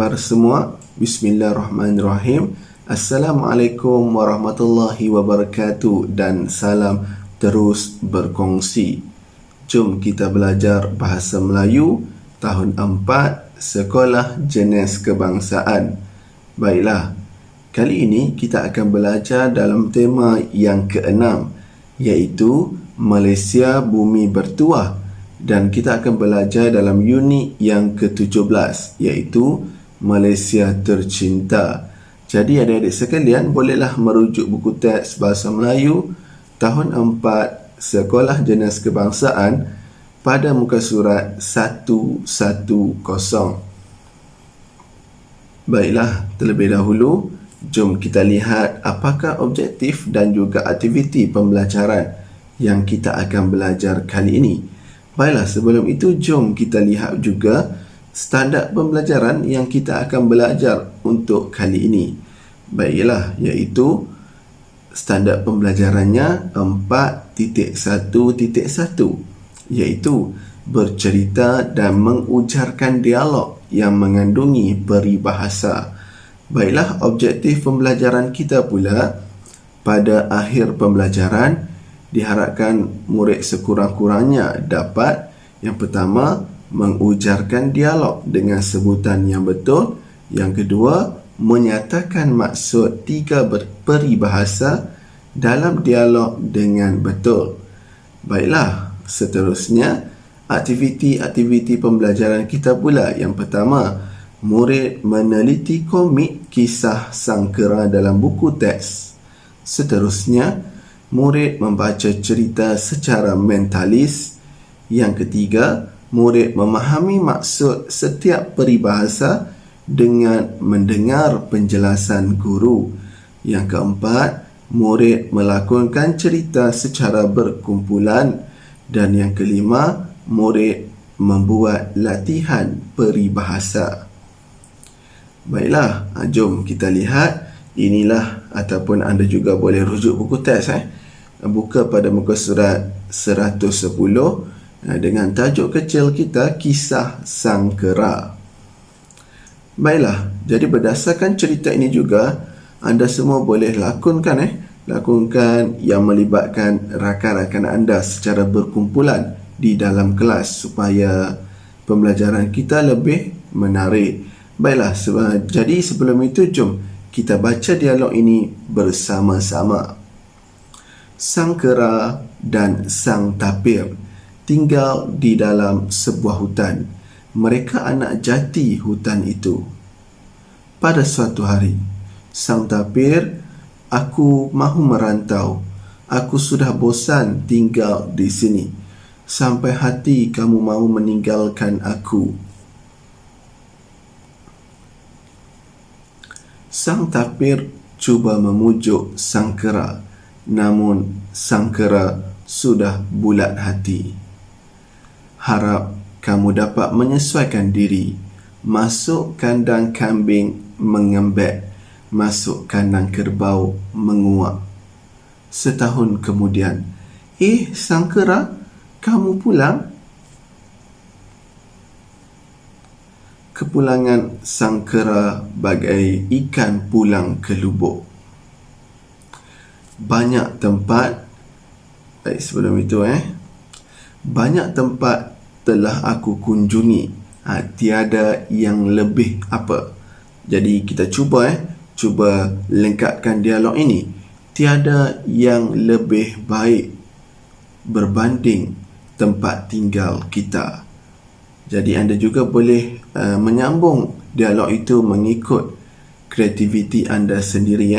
khabar semua? Bismillahirrahmanirrahim. Assalamualaikum warahmatullahi wabarakatuh dan salam terus berkongsi. Jom kita belajar bahasa Melayu tahun 4 Sekolah Jenis Kebangsaan. Baiklah, kali ini kita akan belajar dalam tema yang ke-6, iaitu Malaysia Bumi Bertuah. Dan kita akan belajar dalam unit yang ke-17, iaitu Malaysia Tercinta. Jadi adik-adik sekalian, bolehlah merujuk buku teks Bahasa Melayu tahun 4 Sekolah Jenis Kebangsaan pada muka surat 110. Baiklah, terlebih dahulu, jom kita lihat apakah objektif dan juga aktiviti pembelajaran yang kita akan belajar kali ini. Baiklah, sebelum itu jom kita lihat juga standard pembelajaran yang kita akan belajar untuk kali ini. Baiklah, iaitu standard pembelajarannya 4.1.1, iaitu bercerita dan mengujarkan dialog yang mengandungi peribahasa. Baiklah, objektif pembelajaran kita pula pada akhir pembelajaran diharapkan murid sekurang-kurangnya dapat, yang pertama, mengujarkan dialog dengan sebutan yang betul. Yang kedua, menyatakan maksud 3 peribahasa dalam dialog dengan betul. Baiklah, seterusnya, aktiviti-aktiviti pembelajaran kita pula. Yang pertama, murid meneliti komik kisah sangkera dalam buku teks. Seterusnya, murid membaca cerita secara mentalis. Yang ketiga, murid memahami maksud setiap peribahasa dengan mendengar penjelasan guru. Yang keempat, murid melakonkan cerita secara berkumpulan. Dan yang kelima, murid membuat latihan peribahasa. Baiklah, jom kita lihat. Inilah, ataupun anda juga boleh rujuk buku teks. Buka pada muka surat 110 dengan tajuk kecil kita, Kisah Sangkera. Baiklah, jadi berdasarkan cerita ini juga, anda semua boleh lakonkan yang melibatkan rakan-rakan anda secara berkumpulan di dalam kelas supaya pembelajaran kita lebih menarik. Baiklah, jadi sebelum itu jom kita baca dialog ini bersama-sama. Sangkera dan sang tapir tinggal di dalam sebuah hutan. Mereka anak jati hutan itu. Pada suatu hari, sang tapir, "Aku mahu merantau. Aku sudah bosan tinggal di sini. Sampai hati kamu mahu meninggalkan aku." Sang tapir cuba memujuk sangkera, namun sangkera sudah bulat hati. "Harap kamu dapat menyesuaikan diri. Masuk kandang kambing mengembek, masuk kandang kerbau menguak." Setahun kemudian, sangkera, kamu pulang?" Kepulangan sangkera bagai ikan pulang ke lubuk. Banyak tempat telah aku kunjungi, tiada yang lebih apa. Jadi kita cuba lengkapkan dialog ini. Tiada yang lebih baik berbanding tempat tinggal kita. Jadi anda juga boleh menyambung dialog itu mengikut kreativiti anda sendiri.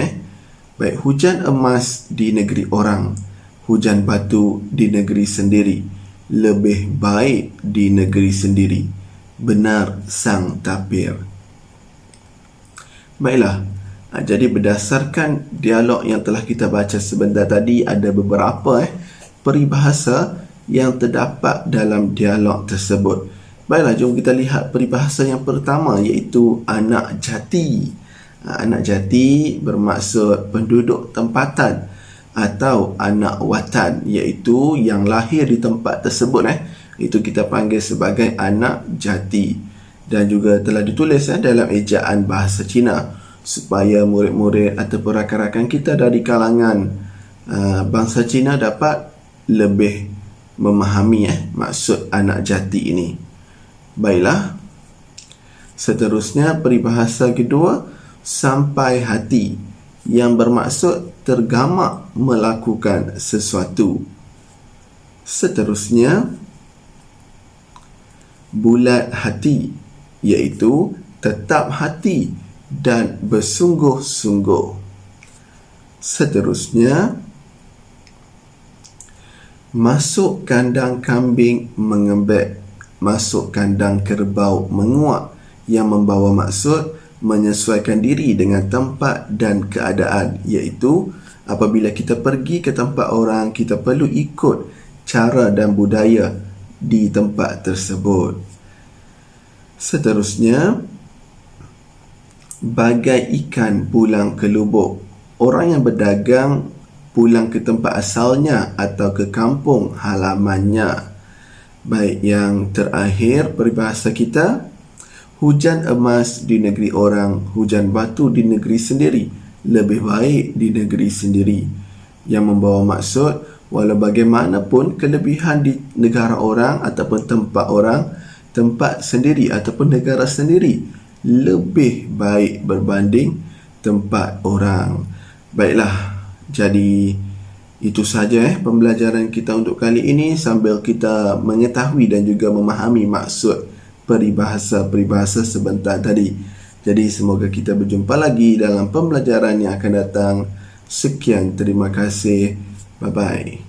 Baik, hujan emas di negeri orang, hujan batu di negeri sendiri, lebih baik di negeri sendiri. Benar sang tapir. Baiklah, jadi berdasarkan dialog yang telah kita baca sebentar tadi, ada beberapa peribahasa yang terdapat dalam dialog tersebut. Baiklah, jom kita lihat peribahasa yang pertama, iaitu anak jati. Anak jati bermaksud penduduk tempatan atau anak watan, iaitu yang lahir di tempat tersebut. Itu kita panggil sebagai anak jati. dan juga telah ditulis dalam ejaan bahasa Cina supaya murid-murid ataupun rakan-rakan kita dari kalangan bangsa Cina dapat lebih memahami maksud anak jati ini. Baiklah, seterusnya peribahasa kedua, sampai hati, yang bermaksud tergamak melakukan sesuatu. Seterusnya, bulat hati, iaitu tetap hati dan bersungguh-sungguh. Seterusnya, masuk kandang kambing mengembek, masuk kandang kerbau menguak, yang membawa maksud menyesuaikan diri dengan tempat dan keadaan, iaitu apabila kita pergi ke tempat orang, kita perlu ikut cara dan budaya di tempat tersebut. Seterusnya, bagai ikan pulang ke lubuk, orang yang berdagang pulang ke tempat asalnya atau ke kampung halamannya. Baik, yang terakhir peribahasa kita, hujan emas di negeri orang, hujan batu di negeri sendiri, lebih baik di negeri sendiri, yang membawa maksud walau bagaimanapun kelebihan di negara orang ataupun tempat orang, tempat sendiri ataupun negara sendiri lebih baik berbanding tempat orang. Baiklah, jadi itu saja pembelajaran kita untuk kali ini, sambil kita mengetahui dan juga memahami maksud peribahasa-peribahasa sebentar tadi. Jadi semoga kita berjumpa lagi dalam pembelajaran yang akan datang. Sekian, terima kasih. Bye-bye.